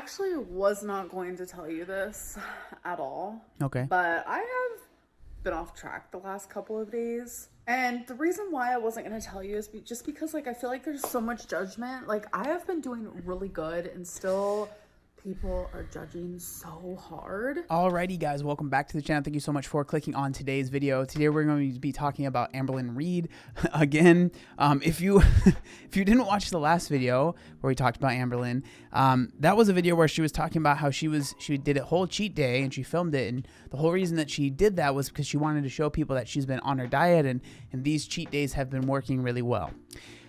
actually was not going to tell you this at all. Okay. But I have been off track the last couple of days. And the reason why I wasn't going to tell you is just because, like, I feel like there's so much judgment. Like, I have been doing really good and still people are judging so hard. Alrighty, guys, welcome back to the channel. Thank you so much for clicking on today's video. Today we're going to be talking about Amberlynn Reid again. If you if you didn't watch the last video where we talked about Amberlynn, that was a video where she was talking about how she did a whole cheat day and she filmed it, and the whole reason that she did that was because she wanted to show people that she's been on her diet and these cheat days have been working really well.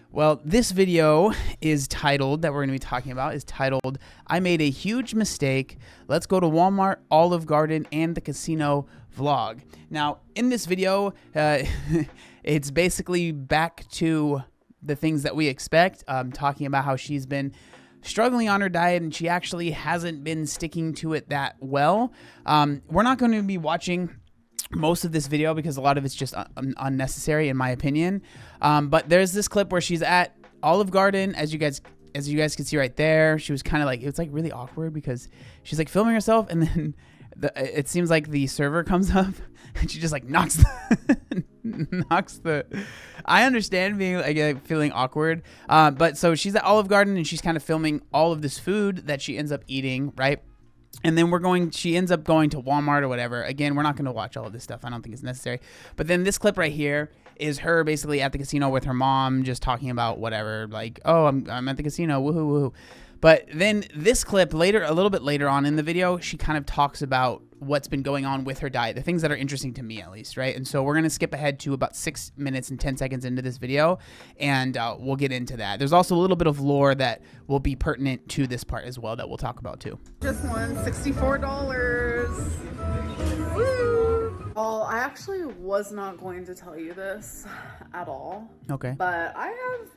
Well, this video is titled, that we're going to be talking about, is titled, I Made a Huge Mistake. Let's go to Walmart, Olive Garden, and the Casino Vlog. Now, in this video, it's basically back to the things that we expect, talking about how she's been struggling on her diet and she actually hasn't been sticking to it that well. We're not going to be watching most of this video because a lot of it's just unnecessary in my opinion, but there's this clip where she's at Olive Garden, as you guys can see right there. She was kind of like, it was like really awkward because she's like filming herself and then it seems like the server comes up and she just like knocks the I understand being like feeling awkward, but so she's at Olive Garden and she's kind of filming all of this food that she ends up eating, right? And then she ends up going to Walmart or whatever. Again, we're not going to watch all of this stuff. I don't think it's necessary. But then this clip right here is her basically at the casino with her mom, just talking about whatever, like, oh, I'm at the casino, woohoo, woohoo. But then this clip later, a little bit later on in the video, she kind of talks about what's been going on with her diet, the things that are interesting to me at least, right? And so we're going to skip ahead to about 6 minutes and 10 seconds into this video, and we'll get into that. There's also a little bit of lore that will be pertinent to this part as well that we'll talk about too. Just won $64. Woo! Well, I actually was not going to tell you this at all. Okay. But I have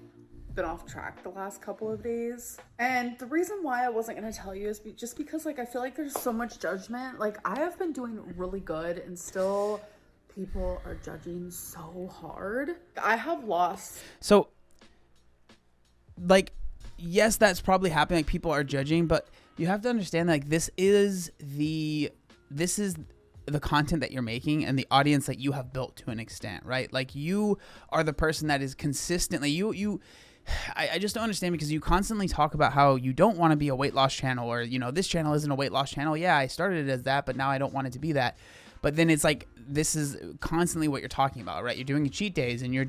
been off track the last couple of days, and the reason why I wasn't going to tell you is just because, like, I feel like there's so much judgment. Like, I have been doing really good and still people are judging so hard. I have lost. So like, yes, that's probably happening, like people are judging, but you have to understand, like, this is the content that you're making and the audience that you have built to an extent, right? Like, you are the person that is consistently I just don't understand, because you constantly talk about how you don't want to be a weight loss channel, or, you know, this channel isn't a weight loss channel. Yeah, I started it as that, but now I don't want it to be that. But then it's like, this is constantly what you're talking about, right? You're doing cheat days and you're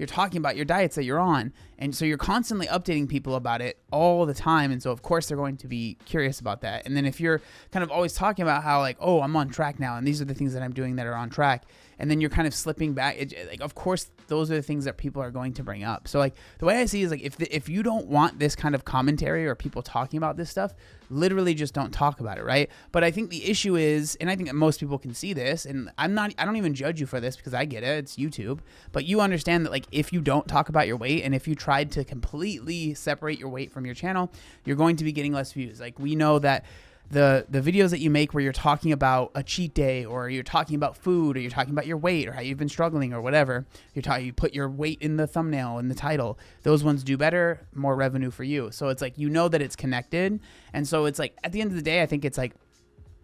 talking about your diets that you're on. And so you're constantly updating people about it all the time. And so of course they're going to be curious about that. And then if you're kind of always talking about how, like, oh, I'm on track now, and these are the things that I'm doing that are on track, and then you're kind of slipping back, like, of course those are the things that people are going to bring up. So, like, the way I see it is, like, if you don't want this kind of commentary or people talking about this stuff, literally just don't talk about it, right? But I think the issue is, and I think that most people can see this, and I don't even judge you for this because I get it, it's YouTube, but you understand that, like, if you don't talk about your weight and if you tried to completely separate your weight from your channel, you're going to be getting less views. Like, we know that the videos that you make where you're talking about a cheat day, or you're talking about food, or you're talking about your weight, or how you've been struggling, or whatever, you put your weight in the thumbnail, in the title, those ones do better, more revenue for you. So it's like, you know that it's connected. And so it's like, at the end of the day, I think it's like,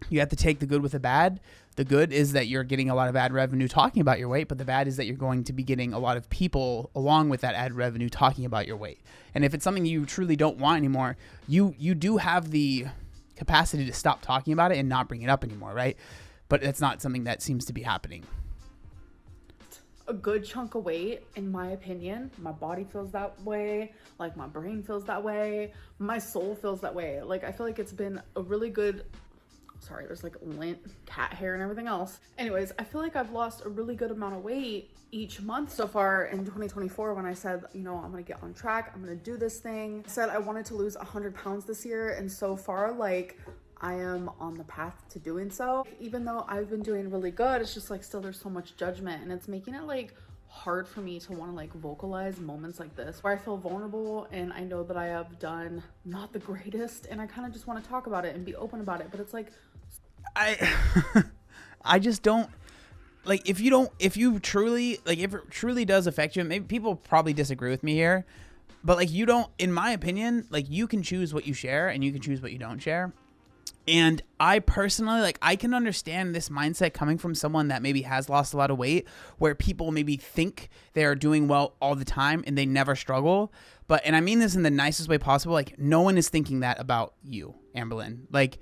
you have to take the good with the bad. The good is that you're getting a lot of ad revenue talking about your weight, but the bad is that you're going to be getting a lot of people along with that ad revenue talking about your weight. And if it's something you truly don't want anymore, you do have the capacity to stop talking about it and not bring it up anymore, right? But it's not something that seems to be happening. A good chunk of weight, in my opinion. My body feels that way, like my brain feels that way, my soul feels that way. Like, I feel like it's been a really good, sorry, there's like lint, cat hair and everything else. Anyways, I feel like I've lost a really good amount of weight each month so far in 2024. When I said, you know, I'm gonna get on track, I'm gonna do this thing, I said I wanted to lose 100 pounds this year, and so far, like, I am on the path to doing so. Even though I've been doing really good, it's just like, still there's so much judgment, and it's making it like hard for me to want to like vocalize moments like this where I feel vulnerable and I know that I have done not the greatest, and I kind of just want to talk about it and be open about it. But it's like, I just don't, like, if it truly does affect you, maybe people probably disagree with me here, But like, you don't, in my opinion, like, you can choose what you share and you can choose what you don't share. And I personally, like, I can understand this mindset coming from someone that maybe has lost a lot of weight, where people maybe think they're doing well all the time and they never struggle. But, and I mean this in the nicest way possible, like, no one is thinking that about you, Amberlynn. Like,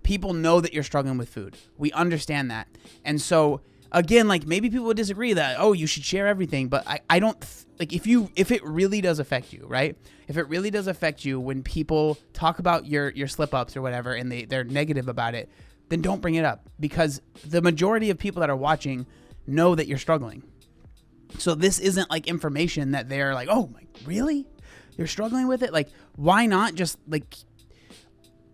people know that you're struggling with food. We understand that. And so, again, like, maybe people would disagree that, oh, you should share everything. But I don't, like, if it really does affect you, right? If it really does affect you when people talk about your slip-ups or whatever and they're negative about it, then don't bring it up, because the majority of people that are watching know that you're struggling. So this isn't like information that they're like, oh, really? You're struggling with it? Like, why not just, like,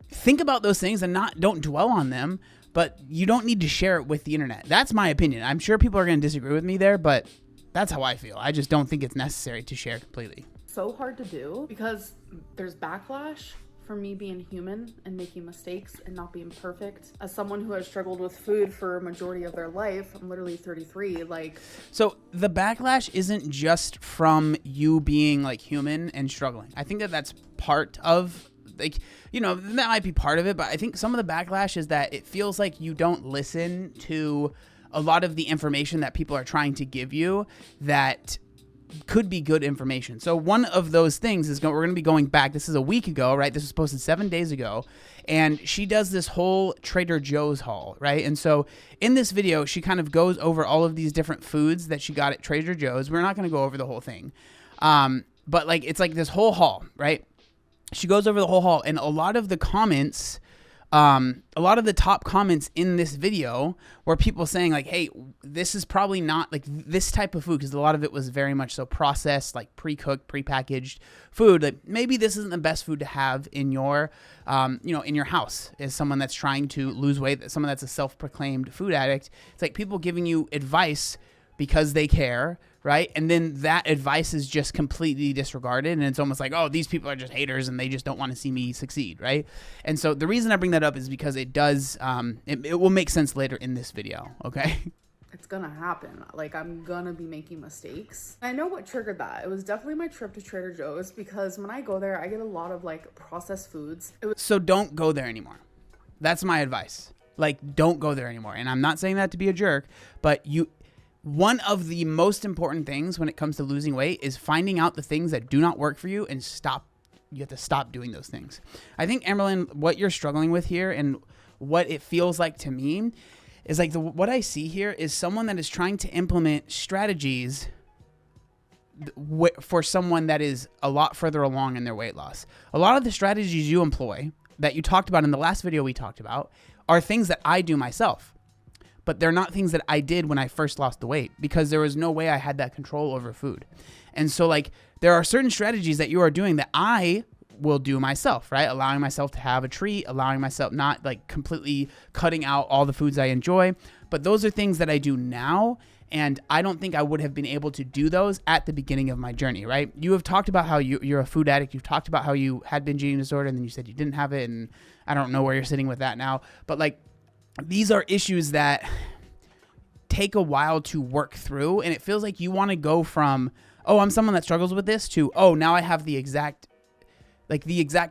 think about those things and don't dwell on them, but you don't need to share it with the internet. That's my opinion. I'm sure people are going to disagree with me there, but that's how I feel. I just don't think it's necessary to share completely. So hard to do because there's backlash for me being human and making mistakes and not being perfect. As someone who has struggled with food for a majority of their life, I'm literally 33, like... So the backlash isn't just from you being, like, human and struggling. I think that that's part of, like, you know, that might be part of it, but I think some of the backlash is that it feels like you don't listen to a lot of the information that people are trying to give you that could be good information. So one of those things is we're going to be going back. This is a week ago, right? This was posted 7 days ago. And she does this whole Trader Joe's haul, right? And so in this video, she kind of goes over all of these different foods that she got at Trader Joe's. We're not going to go over the whole thing. But like, it's like this whole haul, right? She goes over the whole haul, and a lot of the comments, a lot of the top comments in this video were people saying like, hey, this is probably not like this type of food, because a lot of it was very much so processed, like pre-cooked, pre-packaged food. Like, maybe this isn't the best food to have in your, in your house as someone that's trying to lose weight, someone that's a self-proclaimed food addict. It's like people giving you advice because they care, right? And then that advice is just completely disregarded, and it's almost like, oh, these people are just haters and they just don't want to see me succeed, right? And so the reason I bring that up is because it does, it will make sense later in this video, okay? It's gonna happen. Like, I'm gonna be making mistakes. I know what triggered that. It was definitely my trip to Trader Joe's, because when I go there, I get a lot of like processed foods. So don't go there anymore. That's my advice. Like, don't go there anymore. And I'm not saying that to be a jerk, but one of the most important things when it comes to losing weight is finding out the things that do not work for you and stop. You have to stop doing those things. I think, Amberlynn, what you're struggling with here and what it feels like to me is like what I see here is someone that is trying to implement strategies for someone that is a lot further along in their weight loss. A lot of the strategies you employ that you talked about in the last video we talked about are things that I do myself. But they're not things that I did when I first lost the weight, because there was no way I had that control over food. And so like, there are certain strategies that you are doing that I will do myself, right? Allowing myself to have a treat, allowing myself not like completely cutting out all the foods I enjoy. But those are things that I do now. And I don't think I would have been able to do those at the beginning of my journey, right? You have talked about how you're a food addict. You've talked about how you had binge eating disorder, and then you said you didn't have it. And I don't know where you're sitting with that now. But like, these are issues that take a while to work through, and it feels like you want to go from, oh, I'm someone that struggles with this, to, oh, now I have the exact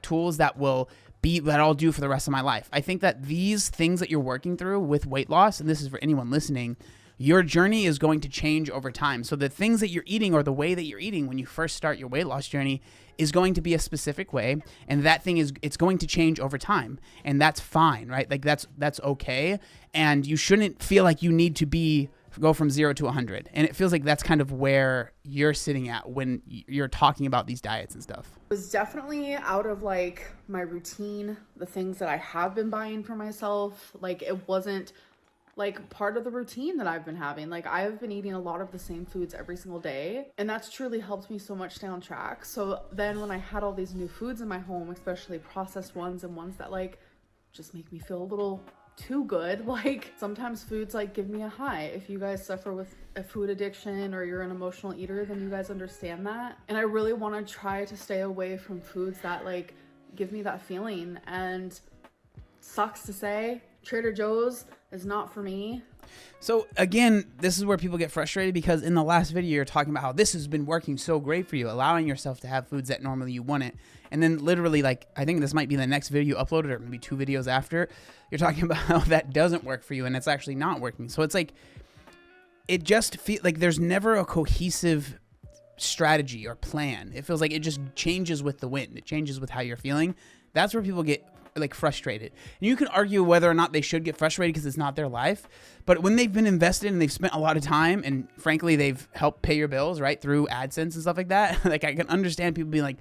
tools that I'll do for the rest of my life. I think that these things that you're working through with weight loss, and this is for anyone listening, your journey is going to change over time. So the things that you're eating, or the way that you're eating when you first start your weight loss journey, is going to be a specific way, and that thing it's going to change over time, and that's fine, right? Like, that's okay, and you shouldn't feel like you need to go from 0 to 100. And it feels like that's kind of where you're sitting at when you're talking about these diets and stuff. It was definitely out of like my routine, the things that I have been buying for myself. Like, it wasn't like part of the routine that I've been having. Like, I have been eating a lot of the same foods every single day, and that's truly helped me so much stay on track. So then when I had all these new foods in my home, especially processed ones and ones that like just make me feel a little too good, like sometimes foods like give me a high. If you guys suffer with a food addiction or you're an emotional eater, then you guys understand that. And I really want to try to stay away from foods that like give me that feeling. And sucks to say, Trader Joe's is not for me. So again, this is where people get frustrated, because in the last video you're talking about how this has been working so great for you, allowing yourself to have foods that normally you wouldn't. And then literally, like, I think this might be the next video you uploaded, or maybe 2 videos after, you're talking about how that doesn't work for you and it's actually not working. So it's like, it just feels like there's never a cohesive strategy or plan. It feels like it just changes with the wind. It changes with how you're feeling. That's where people get like frustrated. And you can argue whether or not they should get frustrated because it's not their life. But when they've been invested and they've spent a lot of time, and frankly, they've helped pay your bills, right, through AdSense and stuff like that, like, I can understand people being like,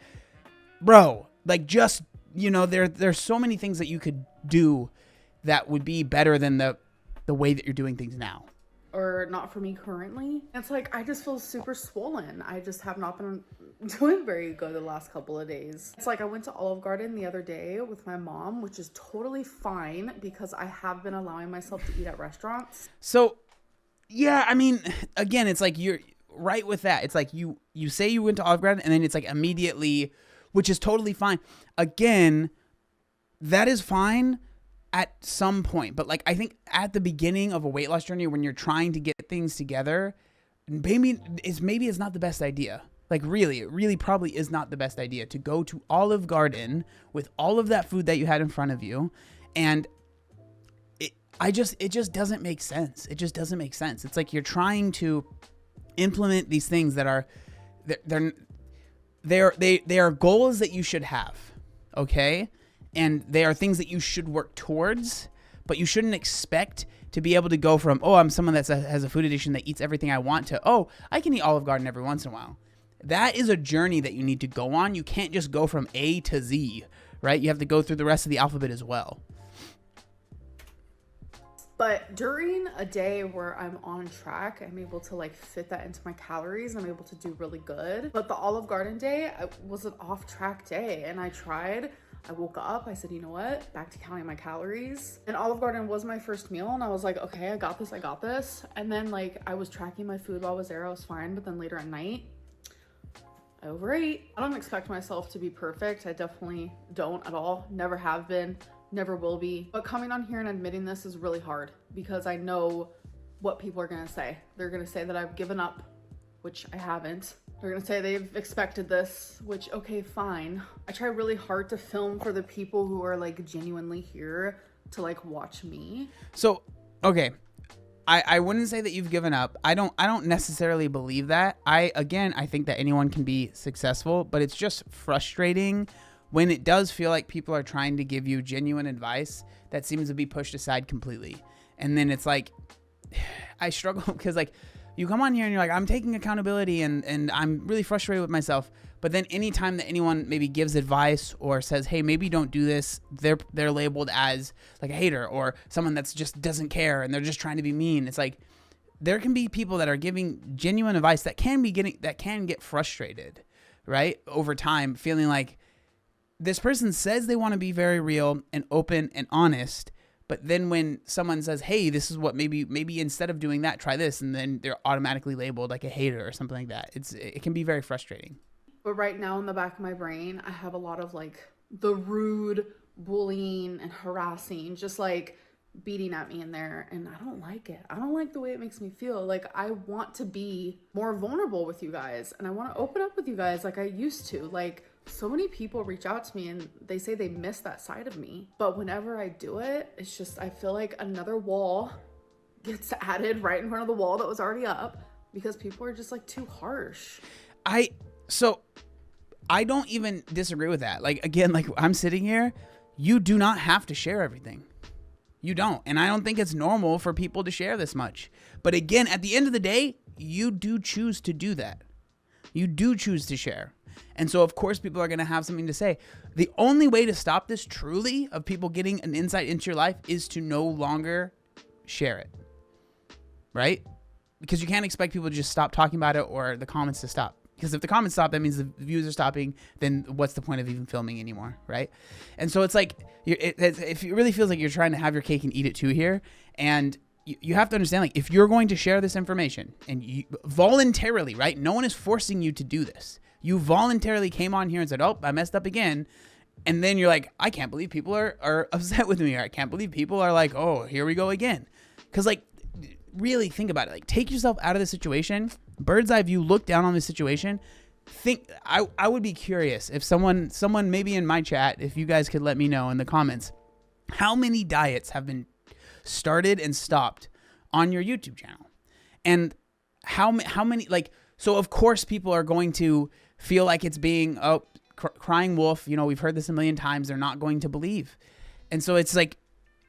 bro, like, just, you know, there's so many things that you could do that would be better than the way that you're doing things now. Or not for me currently. It's like, I just feel super swollen. I just have not been doing very good the last couple of days. It's like, I went to Olive Garden the other day with my mom, which is totally fine because I have been allowing myself to eat at restaurants. So, yeah, I mean, again, it's like, you're right with that. It's like, you say you went to Olive Garden and then it's like immediately, which is totally fine. Again, that is fine at some point, but like, I think at the beginning of a weight loss journey, when you're trying to get things together, maybe it's not the best idea. Like, really, it really probably is not the best idea to go to Olive Garden with all of that food that you had in front of you. And it just doesn't make sense. It just doesn't make sense. It's like you're trying to implement these things that are, they are goals that you should have. Okay. And they are things that you should work towards, but you shouldn't expect to be able to go from, oh, I'm someone that has a food addiction that eats everything I want, to, oh, I can eat Olive Garden every once in a while. That is a journey that you need to go on. You can't just go from A to Z, right? You have to go through the rest of the alphabet as well. But during a day where I'm on track, I'm able to like fit that into my calories. I'm able to do really good. But the Olive Garden day was an off track day, and I tried. I woke up, I said, you know what, back to counting my calories. And Olive Garden was my first meal, and I was like, okay, I got this. And then like, I was tracking my food while I was there, I was fine. But then later at night, I overate. I don't expect myself to be perfect. I definitely don't at all. Never have been, never will be. But coming on here and admitting this is really hard, because I know what people are gonna say. They're gonna say that I've given up, which I haven't. They're gonna say they've expected this, which, okay, fine. I try really hard to film for the people who are like genuinely here to like watch me. So, okay, I wouldn't say that you've given up. I don't necessarily believe that. I think that anyone can be successful, but it's just frustrating when it does feel like people are trying to give you genuine advice that seems to be pushed aside completely. And then it's like, I struggle because like, you come on here and you're like, I'm taking accountability and I'm really frustrated with myself. But then anytime that anyone maybe gives advice or says, hey, maybe don't do this, they're labeled as like a hater or someone that's just doesn't care and they're just trying to be mean. It's like, there can be people that are giving genuine advice that can get frustrated, right? Over time, feeling like this person says they want to be very real and open and honest, but then when someone says, hey, this is what maybe instead of doing that, try this, and then they're automatically labeled like a hater or something like that. It can be very frustrating. But right now in the back of my brain, I have a lot of like the rude bullying and harassing, just like beating at me in there. And I don't like it. I don't like the way it makes me feel. Like, I want to be more vulnerable with you guys, and I want to open up with you guys like I used to. Like, so many people reach out to me and they say they miss that side of me. But whenever I do it, it's just, I feel like another wall gets added right in front of the wall that was already up, because people are just like too harsh. So I don't even disagree with that. Like, again, like, I'm sitting here, you do not have to share everything. You don't. And I don't think it's normal for people to share this much. But again, at the end of the day, you do choose to do that. You do choose to share. And so, of course, people are going to have something to say. The only way to stop this truly of people getting an insight into your life is to no longer share it. Right? Because you can't expect people to just stop talking about it or the comments to stop. Because if the comments stop, that means the views are stopping. Then what's the point of even filming anymore, right? And so it's like, it really feels like you're trying to have your cake and eat it too here. And you have to understand, like, if you're going to share this information and you voluntarily, right? No one is forcing you to do this. You voluntarily came on here and said, oh, I messed up again. And then you're like, I can't believe people are upset with me. Or I can't believe people are like, oh, here we go again. Because, like, really think about it. Like, take yourself out of the situation, bird's eye view, look down on the situation. Think, I would be curious if someone maybe in my chat, if you guys could let me know in the comments, how many diets have been started and stopped on your YouTube channel, and how many, like, so of course people are going to feel like it's being crying wolf. You know, we've heard this a million times. They're not going to believe, and so it's like,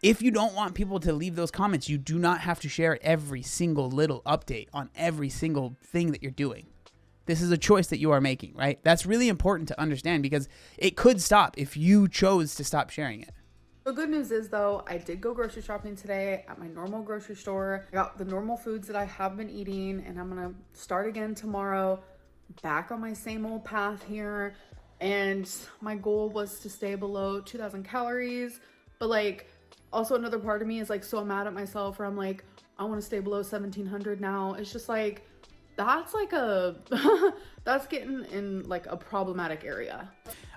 if you don't want people to leave those comments, you do not have to share every single little update on every single thing that you're doing. This is a choice that you are making, right? That's really important to understand, because it could stop if you chose to stop sharing it. The good news is, though, I did go grocery shopping today at my normal grocery store. I got the normal foods that I have been eating, and I'm gonna start again tomorrow, back on my same old path here. And my goal was to stay below 2,000 calories, but like, also another part of me is like so mad at myself, where I'm like, I want to stay below 1,700 now. It's just like, that's like that's getting in like a problematic area.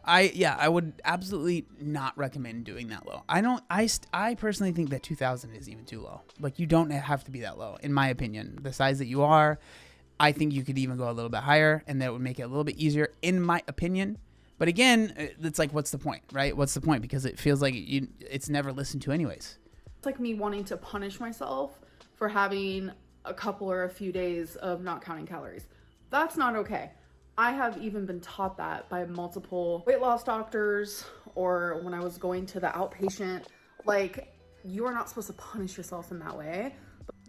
I would absolutely not recommend doing that low. I personally think that 2,000 is even too low. Like, you don't have to be that low, in my opinion. The size that you are, I think you could even go a little bit higher, and that would make it a little bit easier, in my opinion. But again, it's like, what's the point, right? What's the point? Because it feels like it's never listened to anyways. It's like me wanting to punish myself for having a couple or a few days of not counting calories. That's not okay. I have even been taught that by multiple weight loss doctors, or when I was going to the outpatient. Like, you are not supposed to punish yourself in that way.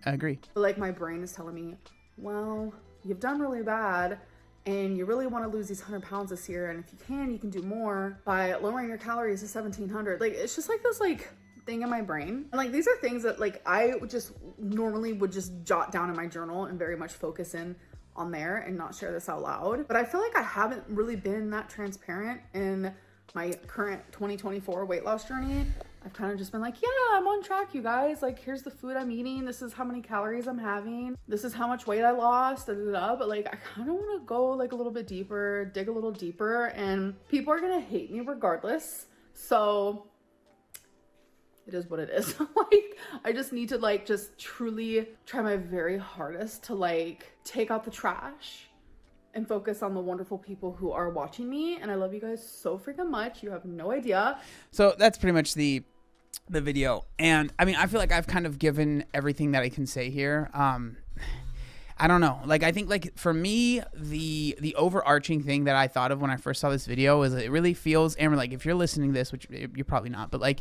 I agree. But like, my brain is telling me, well, you've done really bad, and you really want to lose these 100 pounds this year, and if you can do more by lowering your calories to 1,700. Like, it's just like this like thing in my brain. And like, these are things that like I would just normally would just jot down in my journal and very much focus in on there and not share this out loud. But I feel like I haven't really been that transparent in my current 2024 weight loss journey. I've kind of just been like, yeah, I'm on track, you guys. Like, here's the food I'm eating. This is how many calories I'm having. This is how much weight I lost. Da, da, da. But like, I kind of want to go like a little bit deeper, dig a little deeper, and people are going to hate me regardless. So it is what it is. Like, I just need to like just truly try my very hardest to like take out the trash and focus on the wonderful people who are watching me. And I love you guys so freaking much. You have no idea. So that's pretty much the video. And I mean, I feel like I've kind of given everything that I can say here. I don't know. Like, I think like for me, the overarching thing that I thought of when I first saw this video is it really feels, Amber, like if you're listening to this, which you're probably not, but like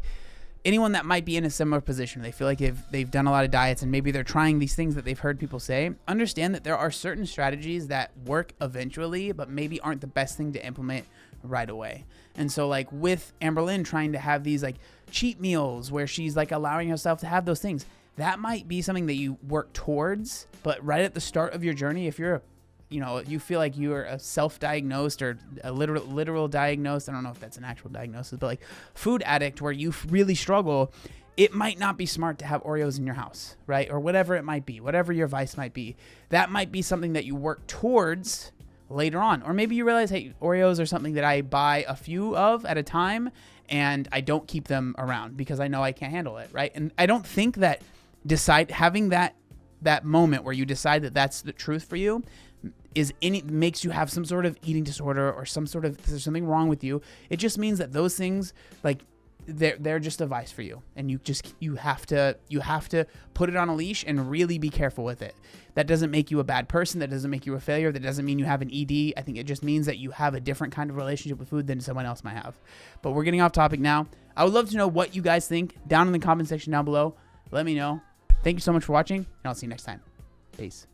anyone that might be in a similar position, they feel like they've done a lot of diets and maybe they're trying these things that they've heard people say, understand that there are certain strategies that work eventually, but maybe aren't the best thing to implement right away. And so like with Amberlynn trying to have these like cheat meals where she's like allowing herself to have those things, that might be something that you work towards, but right at the start of your journey, if you're you feel like you're a self-diagnosed or a literal diagnosed, I don't know if that's an actual diagnosis, but like food addict where you really struggle, it might not be smart to have Oreos in your house, right? Or whatever it might be, whatever your vice might be. That might be something that you work towards later on. Or maybe you realize, hey, Oreos are something that I buy a few of at a time and I don't keep them around because I know I can't handle it, right? And I don't think that having that moment where you decide that that's the truth for you makes you have some sort of eating disorder or there's something wrong with you. It just means that those things, like, they're just a vice for you, and you have to put it on a leash and really be careful with it. That doesn't make you a bad person. That doesn't make you a failure. That doesn't mean you have an ED. I think it just means that you have a different kind of relationship with food than someone else might have. But we're getting off topic now. I would love to know what you guys think down in the comment section down below. Let me know. Thank you so much for watching, and I'll see you next time. Peace.